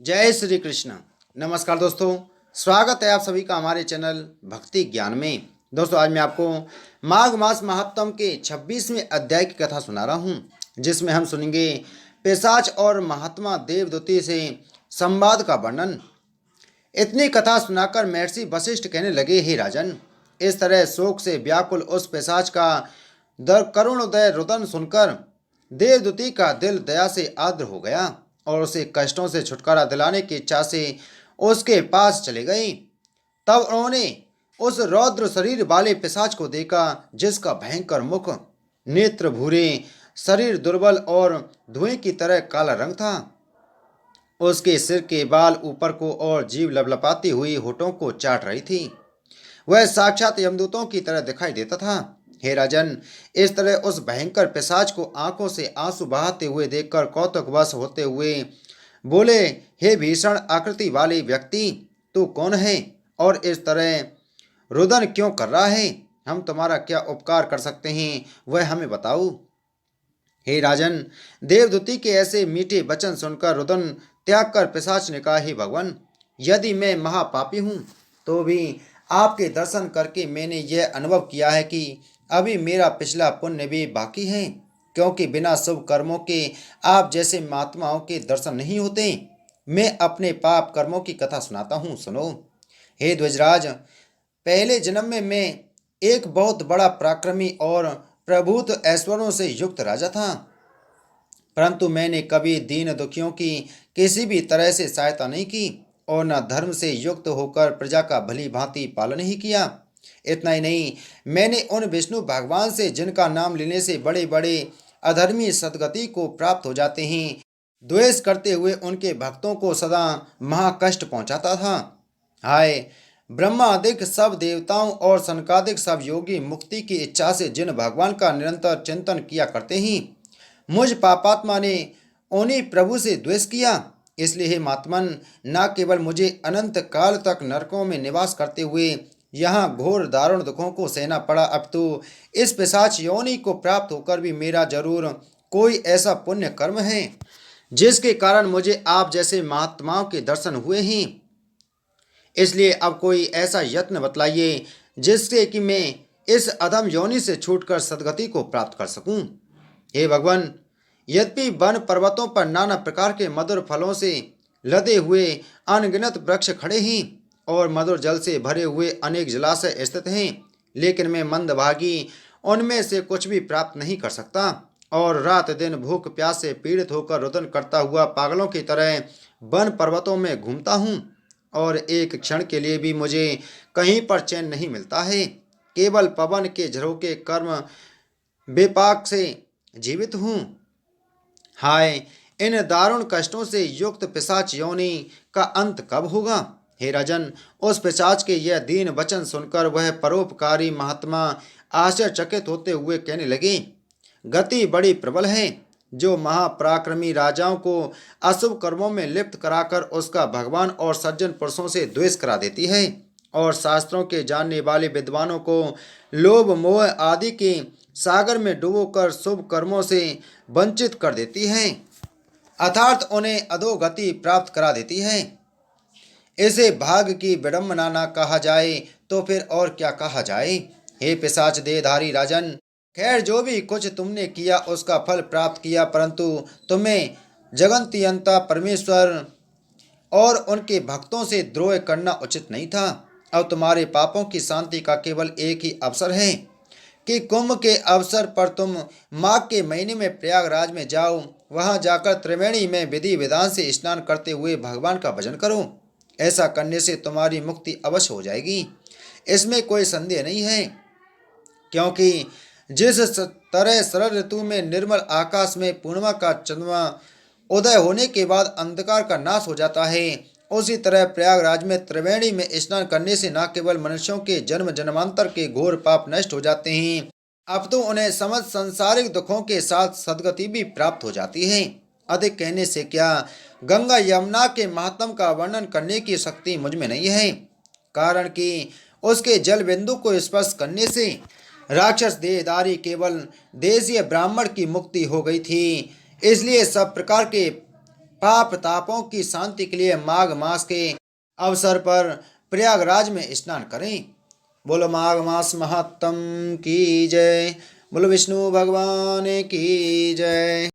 जय श्री कृष्ण। नमस्कार दोस्तों, स्वागत है आप सभी का हमारे चैनल भक्ति ज्ञान में। दोस्तों, आज मैं आपको माघ मास महात्म के 26वें अध्याय की कथा सुना रहा हूँ, जिसमें हम सुनेंगे पिशाच और महात्मा देवदूती से संवाद का वर्णन। इतनी कथा सुनाकर महर्षि वशिष्ठ कहने लगे, हे राजन, इस तरह शोक से व्याकुल उस पिशाच का करुणोदय रुदन सुनकर देवदूती का दिल दया से आर्द्र हो गया और उसे कष्टों से छुटकारा दिलाने की इच्छा से उसके पास चले गई। तब उन्होंने उस रौद्र शरीर वाले पिशाच को देखा, जिसका भयंकर मुख, नेत्र भूरे, शरीर दुर्बल और धुएं की तरह काला रंग था। उसके सिर के बाल ऊपर को और जीभ लपलपाती हुई होठों को चाट रही थी। वह साक्षात यमदूतों की तरह दिखाई देता था। हे राजन, इस तरह उस भयंकर पिशाच को आंखों से आंसू बहाते हुए देखकर कौतुकवश होते हुए बोले, हे भीषण आकृति वाले व्यक्ति, तू कौन है और इस तरह रुदन क्यों कर रहा है? हम तुम्हारा क्या उपकार कर सकते हैं, वह हमें बताओ। हे राजन, देवदूती के ऐसे मीठे वचन सुनकर रुदन त्याग कर पिशाच ने कहा, हे भगवान, यदि मैं महापापी हूँ तो भी आपके दर्शन करके मैंने यह अनुभव किया है कि अभी मेरा पिछला पुण्य भी बाकी है, क्योंकि बिना शुभ कर्मों के आप जैसे महात्माओं के दर्शन नहीं होते। मैं अपने पाप कर्मों की कथा सुनाता हूँ, सुनो। हे ध्वजराज, पहले जन्म में मैं एक बहुत बड़ा पराक्रमी और प्रभुत ऐश्वर्यों से युक्त राजा था, परंतु मैंने कभी दीन दुखियों की किसी भी तरह से सहायता नहीं की और न धर्म से युक्त होकर प्रजा का भली भांति पालन ही किया। इतना ही नहीं, मैंने उन विष्णु भगवान से, जिनका नाम लेने से बड़े बड़े अधर्मी सदगति को प्राप्त हो जाते हैं, द्वेष करते हुए उनके भक्तों को सदा महाकष्ट पहुंचाता था। हाय, ब्रह्मादिक सब देवताओं और सनकादिक सब योगी मुक्ति की इच्छा से जिन भगवान का निरंतर चिंतन किया करते हैं, मुझ पापात्मा ने उन्हीं प्रभु से द्वेष किया। इसलिए हे महात्मन, न केवल मुझे अनंत काल तक नरकों में निवास करते हुए यहाँ घोर दारुण दुखों को सहना पड़ा, अब तो इस पिशाच योनि को प्राप्त होकर भी मेरा जरूर कोई ऐसा पुण्य कर्म है जिसके कारण मुझे आप जैसे महात्माओं के दर्शन हुए हैं। इसलिए अब कोई ऐसा यत्न बतलाइए जिससे कि मैं इस अधम योनि से छूटकर सदगति को प्राप्त कर सकूं। हे भगवान, यद्यपि वन पर्वतों पर नाना प्रकार के मधुर फलों से लदे हुए अनगिनत वृक्ष खड़े हैं और मधुर जल से भरे हुए अनेक जलाशय स्थित हैं, लेकिन मैं मंदभागी उनमें से कुछ भी प्राप्त नहीं कर सकता और रात दिन भूख प्यास से पीड़ित होकर रुदन करता हुआ पागलों की तरह वन पर्वतों में घूमता हूँ और एक क्षण के लिए भी मुझे कहीं पर चैन नहीं मिलता है। केवल पवन के झरोके कर्म बेपाक से जीवित हूँ। हाय, इन दारुण कष्टों से युक्त पिशाच योनि का अंत कब होगा? हे राजन, उस पिशाच के यह दीन वचन सुनकर वह परोपकारी महात्मा आश्चर्यचकित होते हुए कहने लगे, गति बड़ी प्रबल है, जो महापराक्रमी राजाओं को अशुभ कर्मों में लिप्त कराकर उसका भगवान और सज्जन पुरुषों से द्वेष करा देती है और शास्त्रों के जानने वाले विद्वानों को लोभ मोह आदि के सागर में डुबोकर शुभ कर्मों से वंचित कर देती है, अर्थात उन्हें अधोगति प्राप्त करा देती है। इसे भाग्य की विडंबना न कहा जाए तो फिर और क्या कहा जाए? हे पिशाच देहधारी राजन, खैर जो भी कुछ तुमने किया उसका फल प्राप्त किया, परंतु तुम्हें जगन्यंता परमेश्वर और उनके भक्तों से द्रोह करना उचित नहीं था। अब तुम्हारे पापों की शांति का केवल एक ही अवसर है कि कुंभ के अवसर पर तुम माघ के महीने में प्रयागराज में जाओ। वहां जाकर त्रिवेणी में विधि विधान से स्नान करते हुए भगवान का भजन करो। ऐसा करने से तुम्हारी मुक्ति अवश्य हो जाएगी, इसमें कोई संदेह नहीं है, क्योंकि जिस तरह शरद ऋतु में निर्मल आकाश में पूर्णिमा का चंद्रमा उदय होने के बाद अंधकार का नाश हो जाता है, उसी तरह प्रयागराज में त्रिवेणी में स्नान करने से न केवल मनुष्यों के जन्म जन्मांतर के घोर पाप नष्ट हो जाते हैं, अब तो उन्हें समस्त सांसारिक दुखों के साथ सद्गति भी प्राप्त हो जाती है। अधिक कहने से क्या, गंगा यमुना के महात्म का वर्णन करने की शक्ति मुझ में नहीं है, कारण कि उसके जल बिंदु को स्पर्श करने से राक्षस देहधारी केवल देशीय ब्राह्मण की मुक्ति हो गई थी। इसलिए सब प्रकार के पाप तापों की शांति के लिए माघ मास के अवसर पर प्रयागराज में स्नान करें। बोलो माघ मास महात्म की जय। बोलो विष्णु भगवान की जय।